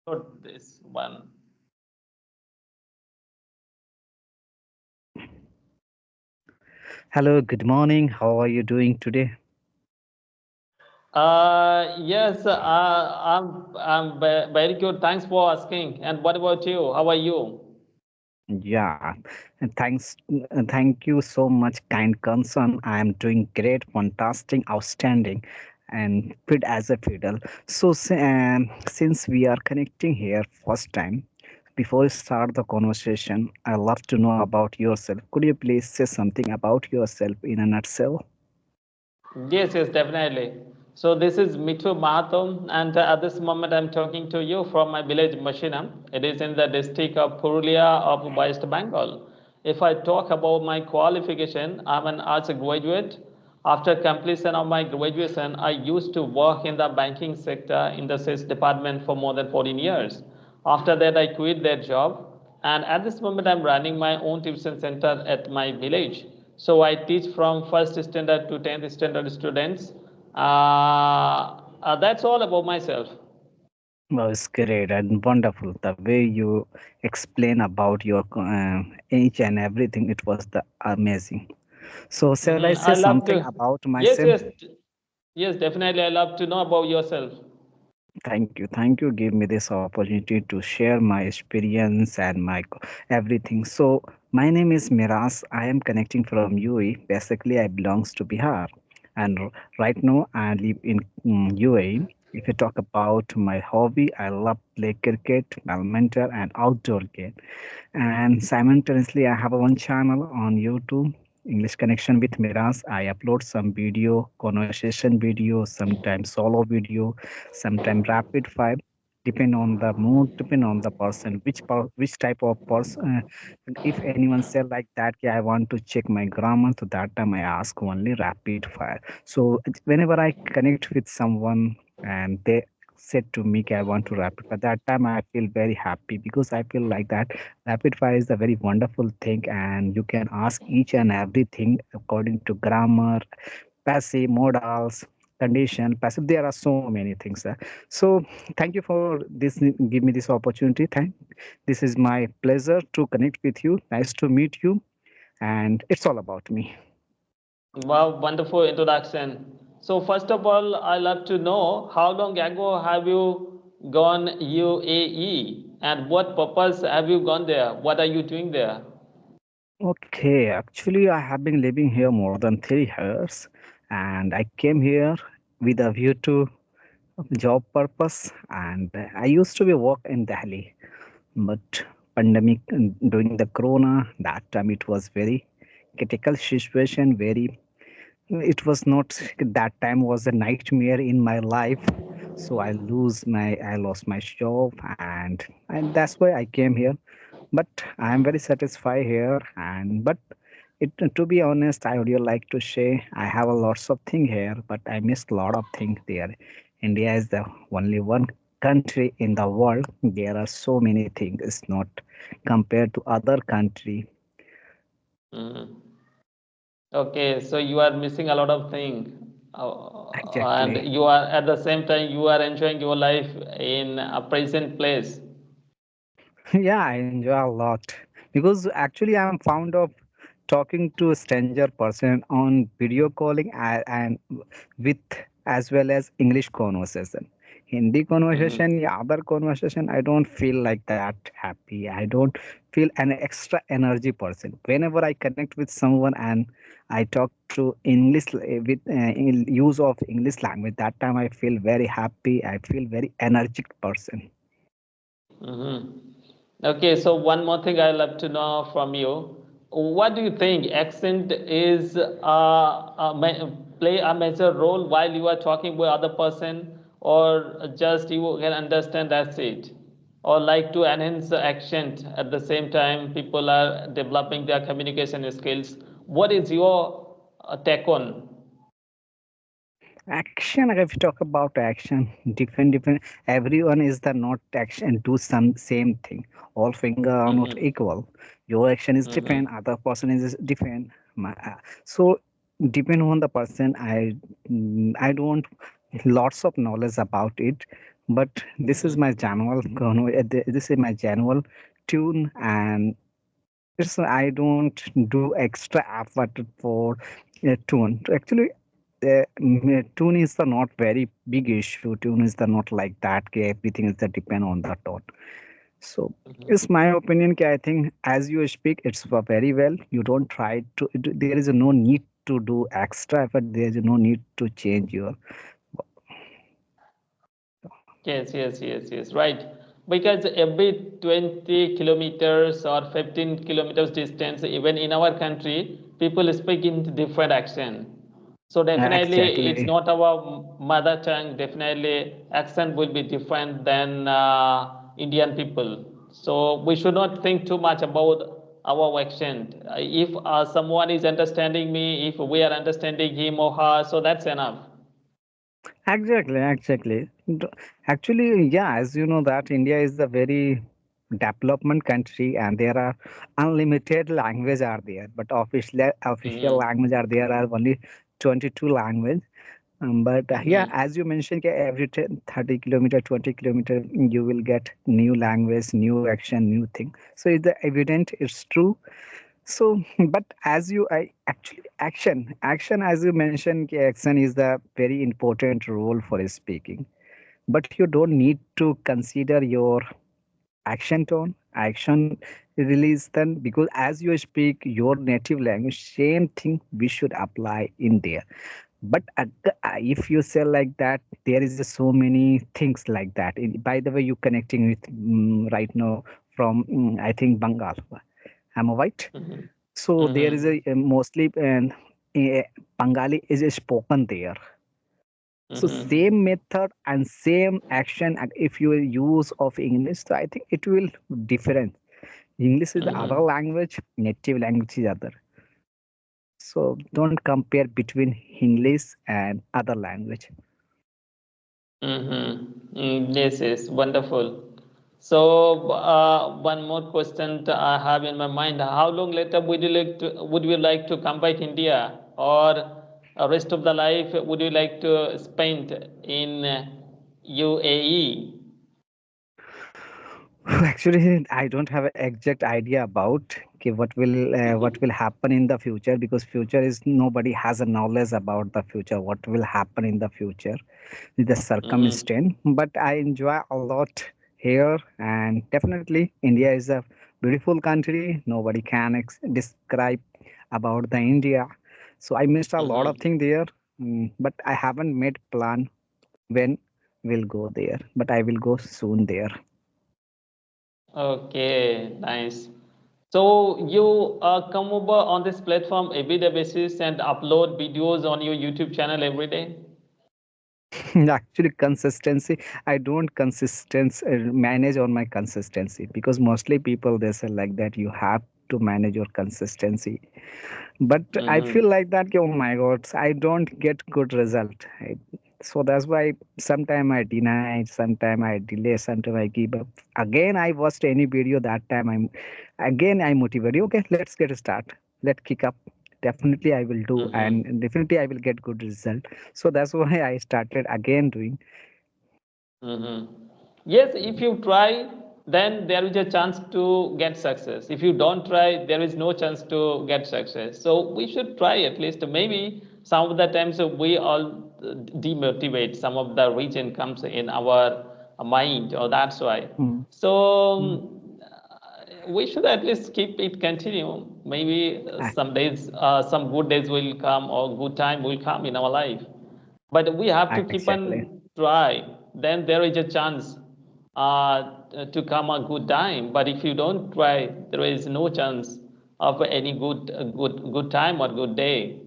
download this one. Hello, good morning. How are you doing today? Yes, very good. Thanks for asking. And what about you? How are you? Yeah, and thank you so much, kind concern. I am doing great, fantastic, outstanding, and fit as a fiddle. So, since we are connecting here first time, before we start the conversation, I love to know about yourself. Could you please say something about yourself in a nutshell? Yes, yes, definitely. So this is Mithu Mahatham, and at this moment I'm talking to you from my village Mashinam. It is in the district of Purulia of West Bengal. If I talk about my qualification, I'm an arts graduate. After completion of my graduation, I used to work in the banking sector in the sales department for more than 14 years. After that, I quit that job, and at this moment, I'm running my own tuition center at my village. So I teach from first standard to 10th standard students. That's all about myself. Well, it's great and wonderful. The way you explain about your age and everything, it was the amazing. So, shall I say I love something to. about Yes, myself? yes, yes, definitely. I love to know about yourself. Thank you. Thank you. Give me this opportunity to share my experience and my everything. So, my name is Miraz. I am connecting from UAE. Basically, I belongs to Bihar, and right now I live in UAE. If you talk about my hobby, I love play cricket, badminton, and outdoor game. And simultaneously, I have one channel on YouTube, English Connection with Miraz. I upload some video, conversation video, sometimes solo video, sometimes rapid fire. Depend on the mood, depend on the person, which type of person. If anyone say like that, yeah, I want to check my grammar, so that time I ask only rapid fire. So whenever I connect with someone and they said to me, "Okay, I want to rapid fire," that time I feel very happy because I feel like that rapid fire is a very wonderful thing, and you can ask each and everything according to grammar, passive, modals, condition, passive. There are so many things. So thank you for this. Give me this opportunity. This is my pleasure to connect with you. Nice to meet you, and it's all about me. Wow, wonderful introduction. So first of all, I love to know how long ago have you gone UAE and what purpose have you gone there? What are you doing there? Okay, actually, I have been living here more than 3 years, and I came here with a view to job purpose. And I used to be work in Delhi, but pandemic during the corona, that time it was very critical situation. Very, it was not, that time was a nightmare in my life. So I lost my job, and that's why I came here. But I am very satisfied here. And but it, to be honest, I would like to say I have a lots of thing here, but I missed a lot of things there. India is the only one country in the world. There are so many things. It's not compared to other country. Mhm. Okay, so you are missing a lot of things, and Exactly. you are at the same time you are enjoying your life in a present place. Yeah, I enjoy a lot because actually I'm fond of talking to a stranger person on video calling and with as well as English conversation. Hindi Mhm. conversation, yeah, other conversation, I don't feel like that happy. I don't feel an extra energy person. Whenever I connect with someone and I talk to English with use of English language, that time I feel very happy. I feel very energetic person. Mhm. Okay, so one more thing I love to know from you. What do you think accent is play a major role while you are talking with other person, or just you can understand that's it, or like to enhance the accent at the same time people are developing their communication skills. What is your take on? Action, if you talk about action, different. Everyone is the not action, do some same thing. All finger are not Mm-hmm. equal. Your action is Mm-hmm. different, other person is different. So depend on the person. I don't lots of knowledge about it, But this is my general this is my general tune, and it's I don't do extra effort for a tune. Actually, tune is the not very big issue. Tune is the not like that. Everything is the depend on the tone. So Mhm. it's my opinion. I think as you speak, it's very well. You don't try to. There is no need to do extra effort. There is no need to change your. Yes, yes, yes, yes, right. Because every 20 kilometers or 15 kilometers distance, even in our country, people speak in different accent. So definitely, it's Exactly. not our mother tongue. Definitely, accent will be different than Indian people. So we should not think too much about our accent. If someone is understanding me, if we are understanding him or her, so that's enough. Exactly. Actually, yeah, as you know that India is a very development country, and there are unlimited language are there, but official Mm-hmm. language are there are only 22 language. But yeah, Mm-hmm. as you mentioned, every 10, 30 kilometer, 20 kilometer, you will get new language, new action, new thing. So it's evident, it's true. So, but as you, I actually action, as you mentioned, action is the very important role for speaking. But you don't need to consider your action tone, action release then, because as you speak your native language, same thing we should apply in there. But if you say like that, there is so many things like that. By the way, you connecting with right now from I think Bengal. Am I right? Mm-hmm. So there is Mm-hmm. a mostly Bengali is spoken there. So Mm-hmm. same method and same action if you use of English, so I think it will different. English is the other Mm-hmm. language, native language is other. So don't compare between English and other language. Mm-hmm. Yes, yes, wonderful. So, one more question I have in my mind: how long later would you like to come back India, or rest of the life would you like to spend in UAE? Actually, I don't have an exact idea about okay, what will happen in the future, because future is nobody has a knowledge about the future. What will happen in the future? The Mm-hmm. circumstance, but I enjoy a lot here, and definitely India is a beautiful country. Nobody can describe about the India. So I missed a lot of Mm-hmm. things there, but I haven't made plan when we'll go there. But I will go soon there. Okay, nice. So you come over on this platform everyday basis and upload videos on your YouTube channel every day? Actually, consistency. I don't consistence manage on my consistency, because mostly people they say like that you have to manage your consistency. But I feel Mm-hmm. like that oh my god, I don't get good result. So that's why sometime I deny, sometime I delay, sometime I give up. Again I watched any video, that time I'm again I motivate you, okay, let's get a start, let's kick up, definitely I will do, Mm-hmm. and definitely I will get good result. So that's why I started again doing. Mm-hmm. Yes, if you try, then there is a chance to get success. If you don't try, there is no chance to get success. So we should try at least. Maybe some of the times we all demotivate. Some of the region comes in our mind, or that's why. Mm, So mm. we should at least keep it continue. Maybe Ah, some days, some good days will come, or good time will come in our life. But we have to keep exactly. on try. Then there is a chance to come a good time. But if you don't try, there is no chance of any good time or good day.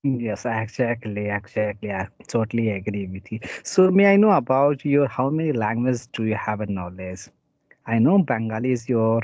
Yes, exactly. I totally agree with you. So, may I know about your how many languages do you have a knowledge? I know Bengali is your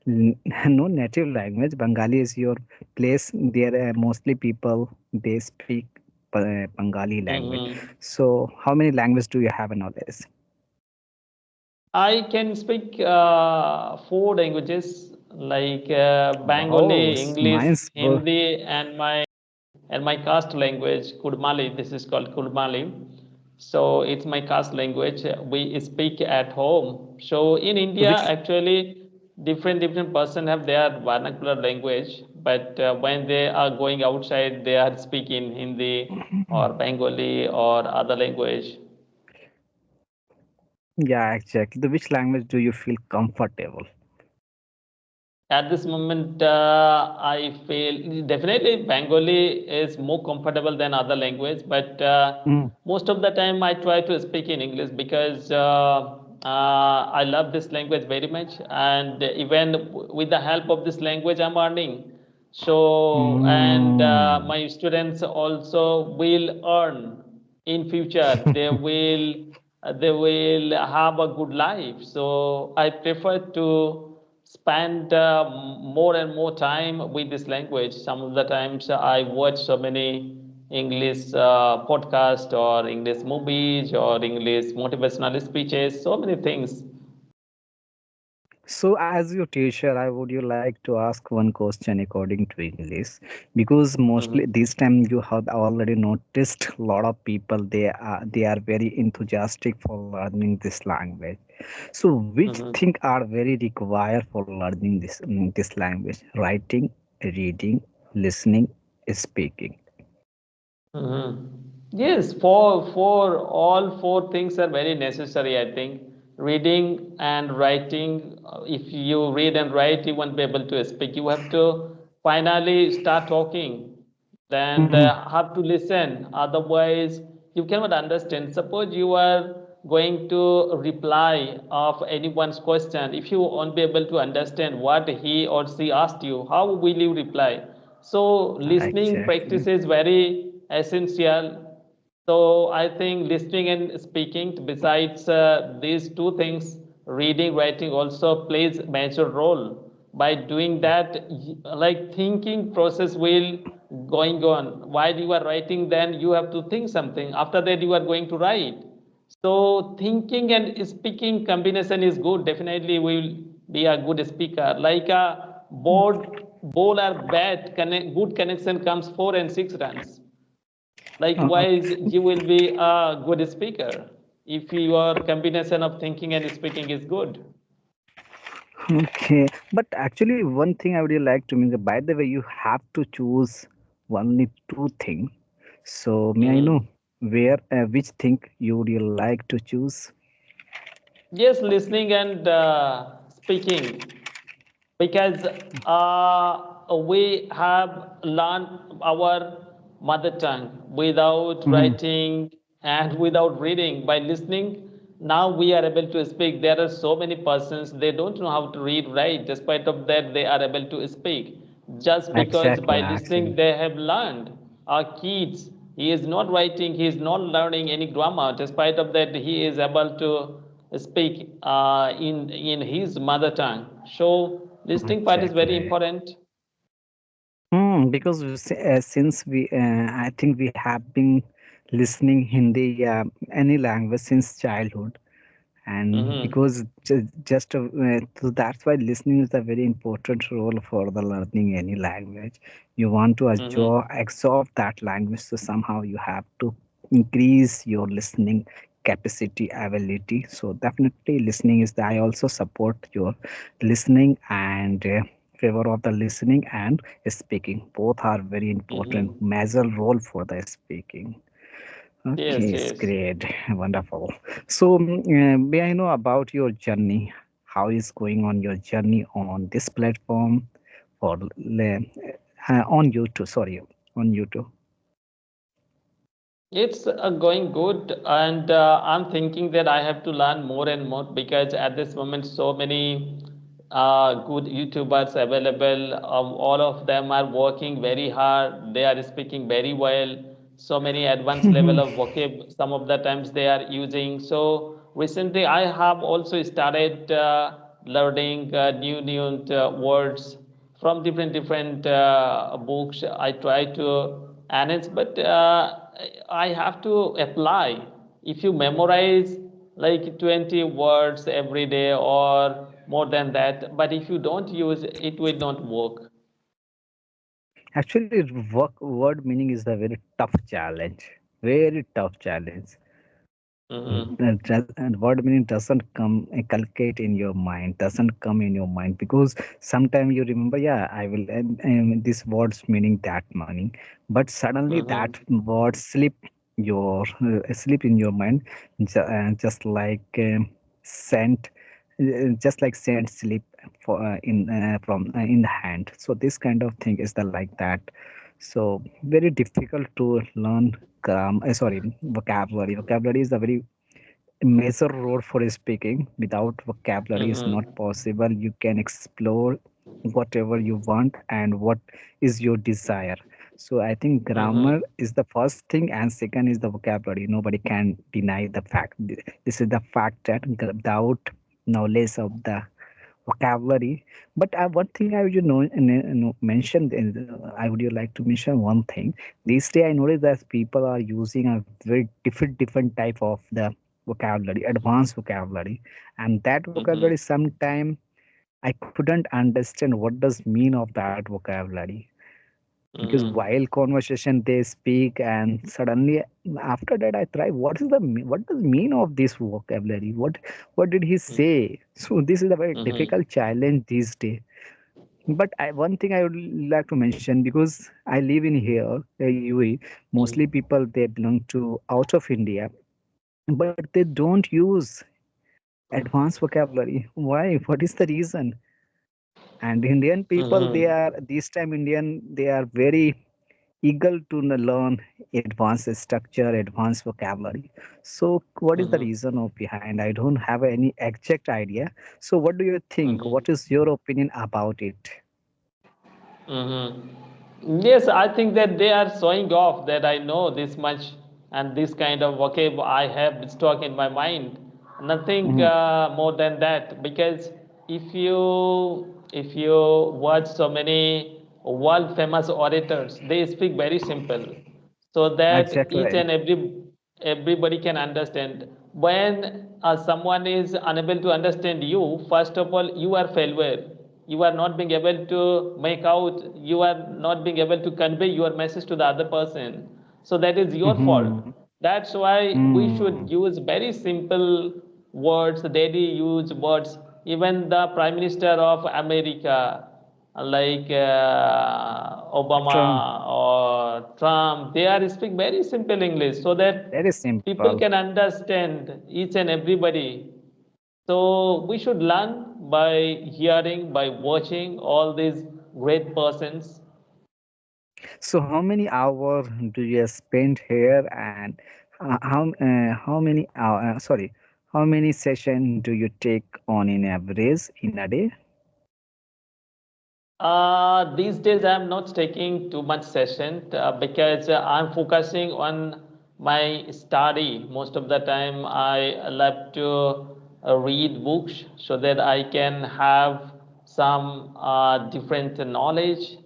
no native language. Bengali is your place. There are mostly people they speak Bengali language. Mhm. So, how many languages do you have a knowledge? I can speak four languages like Wow, Bengali, English, mine's Hindi, and my caste language Kurmali. This is called Kurmali. So it's my caste language. We speak at home. So in India, Which actually, different person have their vernacular language, but when they are going outside, they are speaking Hindi or Bengali or other language. yeah, exactly. The which language do you feel comfortable? At this moment, I feel definitely Bengali is more comfortable than other language, but Mm, most of the time I try to speak in English because I love this language very much, and even with the help of this language, I'm earning. So, and mm. my students also will earn in future. They will have a good life. So I prefer to spend more and more time with this language. Some of the times I watch so many English podcasts or English movies or English motivational speeches, so many things. So, as your teacher, I would you like to ask one question according to English, because mostly Mhm. this time you have already noticed a lot of people they are very enthusiastic for learning this language. So, which Mhm. thing are very required for learning this language? Writing, reading, listening, speaking. Mhm. Yes, for all four things are very necessary, I think. Reading and writing, if you read and write, you won't be able to speak. You have to finally start talking, then Mhm. have to listen. Otherwise, you cannot understand. Suppose you are going to reply of anyone's question. If you won't be able to understand what he or she asked you, how will you reply? So listening Exactly. practice is very essential. So I think listening and speaking, besides these two things, reading, writing also plays major role. By doing that, like thinking process will going on. While you are writing, then you have to think something. After that, you are going to write. So thinking and speaking combination is good. Definitely, we will be a good speaker. Like a ball or bat, good connection comes 4 and 6 runs. Likewise, Okay. you will be a good speaker if your combination of thinking and speaking is good. Okay, but actually, one thing I would like to mention. By the way, you have to choose only two things. So, may I know Mhm. which thing you would you like to choose? Yes, listening and speaking, because we have learned our mother tongue without Mhm. writing and without reading. By listening, now we are able to speak. There are so many persons they don't know how to read, right? Despite of that, they are able to speak just because Exactly, by listening actually. they have learned. Our kids, he is not writing, he is not learning any grammar. Despite of that, he is able to speak in his mother tongue. So listening part is very Exactly. important. Because since I think we have been listening Hindi, any language since childhood, and Mm-hmm. because just so that's why listening is a very important role for the learning any language. You want to Mm-hmm. absorb that language, so somehow you have to increase your listening capacity ability. So definitely listening is the, I also support your listening and favor of the listening and speaking. Both are very important Mm-hmm. major role for the speaking. Okay, Yes, it's yes. great, wonderful. So, may I know about your journey? How is going on your journey on this platform for on YouTube? Sorry, on YouTube. It's going good, and I'm thinking that I have to learn more and more because at this moment, so many good YouTubers available. All of them are working very hard. They are speaking very well. So many advanced level of vocab. Some of the times they are using. So recently, I have also started learning new words from different books. I try to manage, but I have to apply. If you memorize like 20 words every day or more than that, but if you don't use it, will not work. Actually, word meaning is a very tough challenge. Very tough challenge. Mm-hmm. And word meaning doesn't come inculcate in your mind, doesn't come in your mind, because sometimes you remember, yeah, I will, and this word's meaning that money, but suddenly that Mm-hmm. word slip in your mind, just like scent, just like scent slip for in from in the hand. So this kind of thing is the like that. So very difficult to learn sorry, vocabulary. Vocabulary is a very major role for speaking. Without vocabulary is not Mm-hmm. possible. You can explore whatever you want and what is your desire. So I think grammar Mm-hmm. is the first thing, and second is the vocabulary. Nobody can deny the fact. This is the fact that without knowledge of the vocabulary. But one thing I would mention, I would like to mention one thing. These days I noticed that people are using a very different type of the vocabulary, advanced vocabulary, and that vocabulary Mm-hmm. sometime I couldn't understand what does mean of that vocabulary, because Mm-hmm. while conversation they speak, and suddenly after that I try what does mean of this vocabulary, what did he say. So this is a very difficult Mm-hmm. challenge these days. But one thing I would like to mention, because I live in here UAE, mostly people they belong to out of India, but they don't use advanced vocabulary. Why? What is the reason? And Indian people, they Mm-hmm. are this time Indian, they are very eager to learn advanced structure, advanced vocabulary. So, what is the Mm-hmm. reason of behind? I don't have any exact idea. So, what do you think? What Mm-hmm. is your opinion about it? Mm-hmm. Yes, I think that they are showing off that I know this much and this kind of vocab I have stock in my mind. Nothing Mhm. more than that. Because if you watch so many world famous orators, they speak very simple, so that Exactly each right. and everybody can understand. When someone is unable to understand you, first of all, you are failure. You are not being able to make out, you are not being able to convey your message to the other person, so that is your fault. Mm-hmm. That's why we should Mm. use very simple words, daily use words. Even the Prime Minister of America, like Trump, Obama or Trump, they are speaking very simple English, so that very people simple. can understand each and everybody. So we should learn by hearing, by watching all these great persons. So, how many hours do you spend here, and how many sorry, how many session do you take on in average in a day? These days, I'm not taking too much session because I'm focusing on my study. Most of the time, I love to read books so that I can have some different knowledge,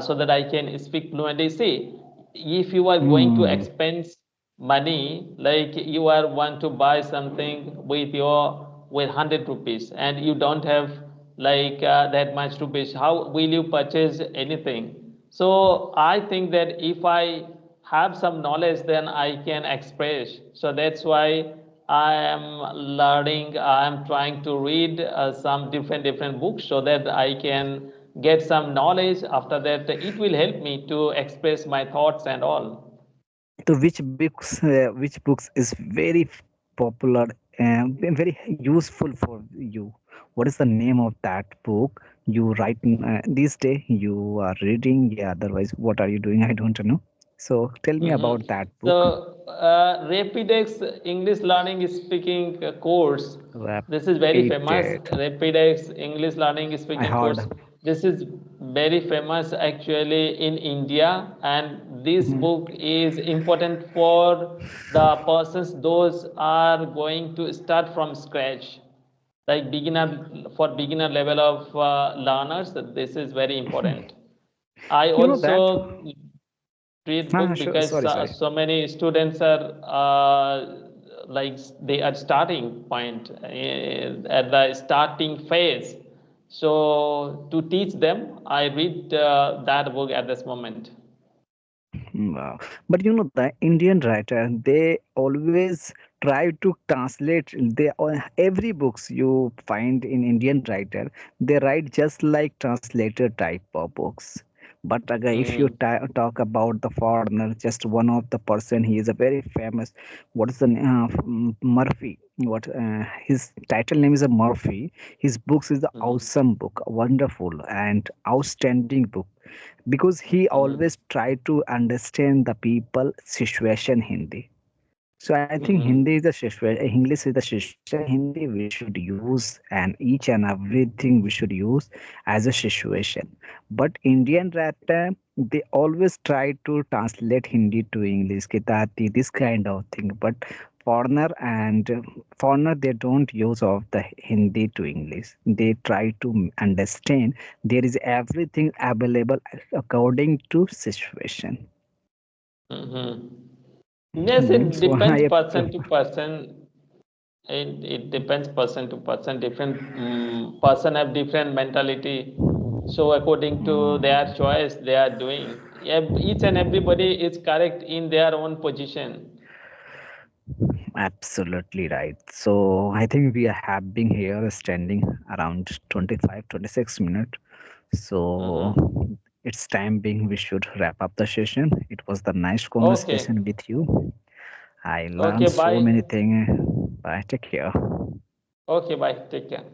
so that I can speak fluently. See, if you are going to Hmm. expense money, like you are want to buy something with 100 rupees and you don't have like that much rupees, how will you purchase anything? So I think that if I have some knowledge, then I can express. So that's why I am learning, I am trying to read some different books so that I can get some knowledge. After that, it will help me to express my thoughts and all. So which books is very popular and very useful for you? What is the name of that book you write these day? You are reading, yeah. Otherwise, what are you doing? I don't know. So tell me about Mhm. that So, book. Rapidex English Learning Speaking course. This is very famous. Repeated. Rapidex English Learning I Speaking heard. course. This is very famous actually in India, and this Mhm. book is important for the persons those are going to start from scratch, like beginner, for beginner level of learners. This is very important. I You know that? also read book Sure. because Sorry, sorry. so many students are like they are starting point at the starting phase. So to teach them, I read that book at this moment. Wow. But you know, the Indian writer, they always try to translate every books you find in Indian writer, they write just like translator type of books. But again, if you Mm-hmm. talk about the foreigner, just one of the person, he is a very famous. What is the Murphy? What his title name is a Murphy. His books is the Mm-hmm. awesome book, wonderful and outstanding book because he Mm-hmm. always tried to understand the people situation Hindi. So I think Hindi is Mm-hmm. the situation, English is the situation Hindi we should use, and each and everything we should use as a situation. But Indian writer, they always try to translate Hindi to English, Kitati, this kind of thing. But foreigner and foreigner, they don't use of the Hindi to English. They try to understand. There is everything available according to situation. Mm-hmm. Yes, it So depends I person to person. It depends person to person. Different person have different mentality. So according to their choice, they are doing. Each and everybody is correct in their own position. absolutely right. So I think we have been here standing around 25-26 minutes. So Mm-hmm. it's time being we should wrap up the session. It was the nice Okay. conversation with you. I learned Okay. so Bye. many things. Bye. Take care. Okay. Bye. Take care.